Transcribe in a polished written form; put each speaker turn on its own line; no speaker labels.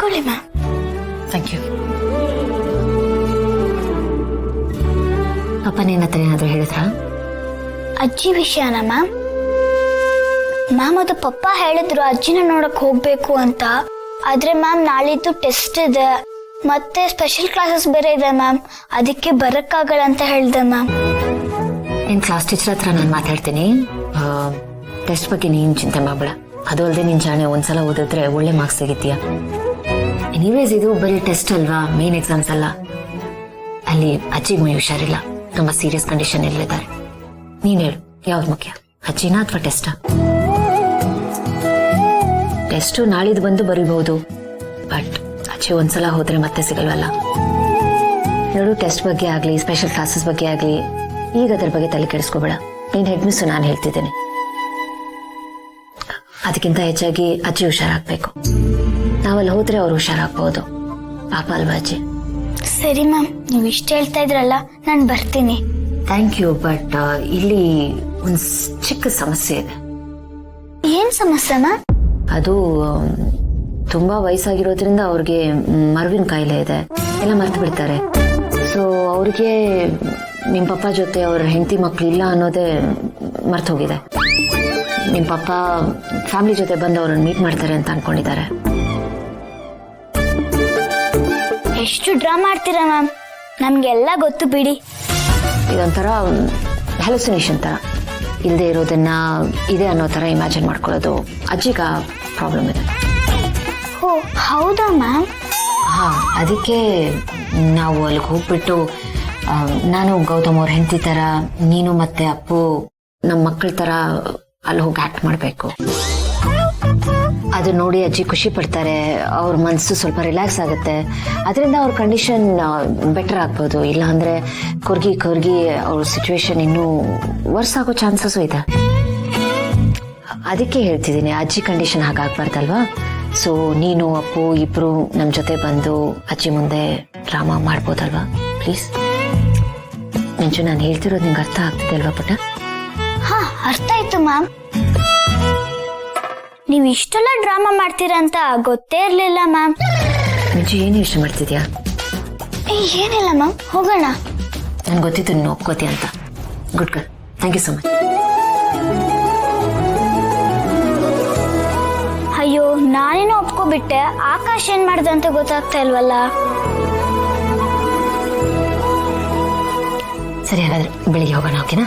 ತಗೊಳ್ಳಿ ma'am.
Thank you. ಅಪ್ಪ ನಿನ್ನ ಹತ್ರ ಏನಾದರೂ ಹೇಳಿದ್ರಾ?
ಅಜ್ಜಿ ವಿಷಯನ ಮ್ಯಾಮ್? ಮ್ಯಾಮ್ ಅದು ಪಪ್ಪ ಹೇಳಿದ್ರು ಅಜ್ಜಿನ ನೋಡಕ್ ಹೋಗ್ಬೇಕು ಅಂತ. ಆದ್ರೆ ಮ್ಯಾಮ್ ನಾಳಿದ್ದು ಟೆಸ್ಟ್ ಇದೆ, ಮತ್ತೆ ಸ್ಪೆಷಲ್ ಕ್ಲಾಸಸ್ ಬೇರೆ ಇದೆ ಮ್ಯಾಮ್, ಅದಕ್ಕೆ ಬರಕ್ಕಾಗಲ್ಲ ಅಂತ ಹೇಳಿದೆ ಮ್ಯಾಮ್.
ನಿನ್ನ ಕ್ಲಾಸ್ ಟೀಚರ್ ಹತ್ರ ನಾನು ಮಾತಾಡ್ತೀನಿ. ಟೆಸ್ಟ್ ಬಗ್ಗೆ ನೀನು ಚಿಂತೆ ಮಾಡಬೇಡ. ಅದು ಅಲ್ಲದೆ ನಿನ್ನ ಜಾಣೆ ಒಂದ್ಸಲ ಓದಿದ್ರೆ ಒಳ್ಳೆ ಮಾರ್ಕ್ಸ್ ಸಿಗುತ್ತೀಯ. ಎನಿವೇಸ್ ಇದು ಬರೀ ಟೆಸ್ಟ್ ಅಲ್ವಾ, ಮೇನ್ ಎಕ್ಸಾಮ್ಸ್ ಅಲ್ಲ. ಅಲ್ಲಿ ಅಜ್ಜಿಗೆ ಮೈ ಹುಷಾರಿಲ್ಲ, ತುಂಬಾ ಸೀರಿಯಸ್ ಕಂಡೀಷನ್ ಇಲ್ಲಿದ್ದಾರೆ. ನೀನ್ ಹೇಳು, ಯಾವ್ದು ಮುಖ್ಯ, ಅಜ್ಜಿನಾ ಅಥವಾ ಟೆಸ್ಟಾ? ಟೆಸ್ಟು ನಾಳಿದ್ದು ಬಂದು ಬರೀಬಹುದು, ಬಟ್ ಅಜ್ಜಿ ಒಂದ್ಸಲ ಹೋದ್ರೆ ಮತ್ತೆ ಸಿಗಲ್ವಲ್ಲ. ನೋಡು, ಟೆಸ್ಟ್ ಬಗ್ಗೆ ಆಗ್ಲಿ ಸ್ಪೆಷಲ್ ಕ್ಲಾಸಸ್ ಬಗ್ಗೆ ಆಗ್ಲಿ ಈಗ ಅದ್ರ ಬಗ್ಗೆ ತಲೆ ಕೆಡಿಸ್ಕೋಬೇಡ. ನೀನ್ ಹೆಡ್ ಮಿಸ್ ನಾನು ಹೇಳ್ತಿದ್ದೇನೆ. ಅದಕ್ಕಿಂತ ಹೆಚ್ಚಾಗಿ ಅಜ್ಜಿ ಹುಷಾರಾಗ್ಬೇಕು. ನಾವಲ್ಲಿ ಹೋದ್ರೆ ಅವ್ರು ಹುಷಾರಾಗ್ಬಹುದು, ಪಾಪ ಅಲ್ವಾ ಅಜ್ಜಿ?
ಸರಿ ಮ್ಯಾಮ್, ನೀವು ಇಷ್ಟ ಹೇಳ್ತಾ ಇದ್ರಲ್ಲ, ನಾನು ಬರ್ತೀನಿ.
Thank you. ಬಟ್ ಇಲ್ಲಿ ಒಂದು ಚಿಕ್ಕ ಸಮಸ್ಯೆ ಇದೆ.
ಏನ್ ಸಮಸ್ಯೆ ಮ್ಯಾಮ್?
ಅದು ತುಂಬಾ ವಯಸ್ಸಾಗಿರೋದ್ರಿಂದ ಅವ್ರಿಗೆ ಮರುವಿನ ಕಾಯಿಲೆ ಇದೆ, ಎಲ್ಲ ಮರ್ತು ಬಿಡ್ತಾರೆ. ಸೊ ಅವ್ರಿಗೆ ನಿಮ್ ಪಪ್ಪ ಜೊತೆ ಅವ್ರ ಹೆಂಡತಿ ಮಕ್ಳು ಇಲ್ಲ ಅನ್ನೋದೇ ಮರ್ತು ಹೋಗಿದೆ. ನಿಮ್ ಪಪ್ಪ ಫ್ಯಾಮಿಲಿ ಜೊತೆ ಬಂದು ಅವ್ರನ್ನ ಮೀಟ್ ಮಾಡ್ತಾರೆ ಅಂತ ಅನ್ಕೊಂಡಿದ್ದಾರೆ.
ಎಷ್ಟು ಡ್ರಾ ಮಾಡ್ತೀರಾ ಮ್ಯಾಮ್, ನಮ್ಗೆಲ್ಲ ಗೊತ್ತು ಬಿಡಿ.
ಇದೊಂಥರ ಹ್ಯಾಲುಸಿನೇಷನ್ ತರ, ಇಲ್ಲದೆ ಇರೋದನ್ನ ಇದೆ ಅನ್ನೋ ತರ ಇಮ್ಯಾಜಿನ್ ಮಾಡ್ಕೊಳ್ಳೋದು. ಅಜ್ಜಿಗ ಪ್ರಾಬ್ಲಮ್ ಇದೆ.
ಓ ಹೌದಾ ಮ್ಯಾಮ್?
ಹಾ, ಅದಕ್ಕೆ ನಾವು ಅಲ್ಲಿಗೆ ಹೋಗ್ಬಿಟ್ಟು ನಾನು ಗೌತಮ್ ಅವ್ರ ಹೆಂಡತಿ ತರ, ನೀನು ಮತ್ತೆ ಅಪ್ಪು ನಮ್ಮ ಮಕ್ಕಳ ತರ ಅಲ್ಲಿ ಹೋಗಿ ಆಕ್ಟ್ ಮಾಡ್ಬೇಕು. ಅದು ನೋಡಿ ಅಜ್ಜಿ ಖುಷಿ ಪಡ್ತಾರೆ, ಅವ್ರ ಮನಸ್ಸು ಸ್ವಲ್ಪ ರಿಲ್ಯಾಕ್ಸ್ ಆಗುತ್ತೆ. ಅದರಿಂದ ಅವ್ರ ಕಂಡೀಷನ್ ಬೆಟರ್ ಆಗ್ಬೋದು. ಇಲ್ಲ ಅಂದ್ರೆ ಕೊರ್ಗಿ ಅವ್ರ ಸಿಚುವೇಶನ್ ಇನ್ನೂ ವರ್ಸ್ ಆಗೋ ಚಾನ್ಸಸ್ ಇದೆ. ಅದಕ್ಕೆ ಹೇಳ್ತಿದ್ದೀನಿ, ಅಜ್ಜಿ ಕಂಡೀಷನ್ ಹಾಗಾಗ್ಬಾರ್ದಲ್ವಾ. ಸೊ ನೀನು ಅಪ್ಪು ಇಬ್ರು ನಮ್ ಜೊತೆ ಬಂದು ಅಜ್ಜಿ ಮುಂದೆ ಡ್ರಾಮಾ ಮಾಡ್ಬೋದಲ್ವಾ ಪ್ಲೀಸ್? ಮುಂಚೆ ನಾನು ಹೇಳ್ತಿರೋದು ನಿಂಗೆ ಅರ್ಥ ಆಗ್ತಿದೆ ಅಲ್ವಾ ಪುಟ್ಟ?
ಹಾ, ಅರ್ಥ ಆಯ್ತು ಮ್ಯಾಮ್. ನೀವು ಇಷ್ಟೆಲ್ಲ ಡ್ರಾಮಾ ಮಾಡ್ತೀರಾ ಅಂತ ಗೊತ್ತೇ ಇರ್ಲಿಲ್ಲ ಮ್ಯಾಮ್.
ಮುಂಚೆ ಏನು ಯೋಚನೆ ಮಾಡ್ತಿದ್ಯಾ?
ಏನಿಲ್ಲ ಮ್ಯಾಮ್, ಹೋಗೋಣ.
ನನ್ಗೆ ಗೊತ್ತಿತ್ತು ನೀನು ಒಪ್ಕೋತಿ ಅಂತ. Good girl, thank you so much.
ಅಯ್ಯೋ, ನಾನೇನೋ ಒಪ್ಕೋಬಿಟ್ಟೆ, ಆಕಾಶ್ ಏನ್ ಮಾಡ್ದೆ ಅಂತ ಗೊತ್ತಾಗ್ತಾ ಇಲ್ವಲ್ಲ.
ಸರಿ, ಹಾಗಾದ್ರೆ ಬೆಳಿಗ್ಗೆ ಹೋಗೋಣ, ಓಕೆನಾ?